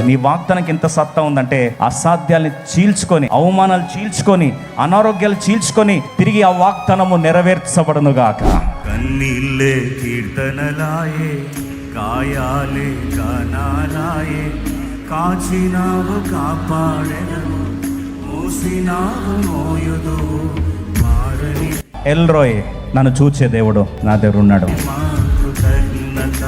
ఉంది. నీ వాగ్దానానికి ఎంత సత్తా ఉందంటే అసాధ్యాల్ని చీల్చుకొని, అవమానాలు చీల్చుకొని, అనారోగ్యాలు చీల్చుకొని తిరిగి ఆ వాగ్దానము నెరవేర్చబడును గాక. కన్నీళ్ళే కీర్తనలాయే, గాయాలే గానాలాయే, కాచినావు కాపాడెదవు, మోసినావు మోయుదు మారని ఎల్రోయ్, నన్ను చూచే దేవుడు నా దగ్గర ఉన్నాడు. మా కృతజ్ఞత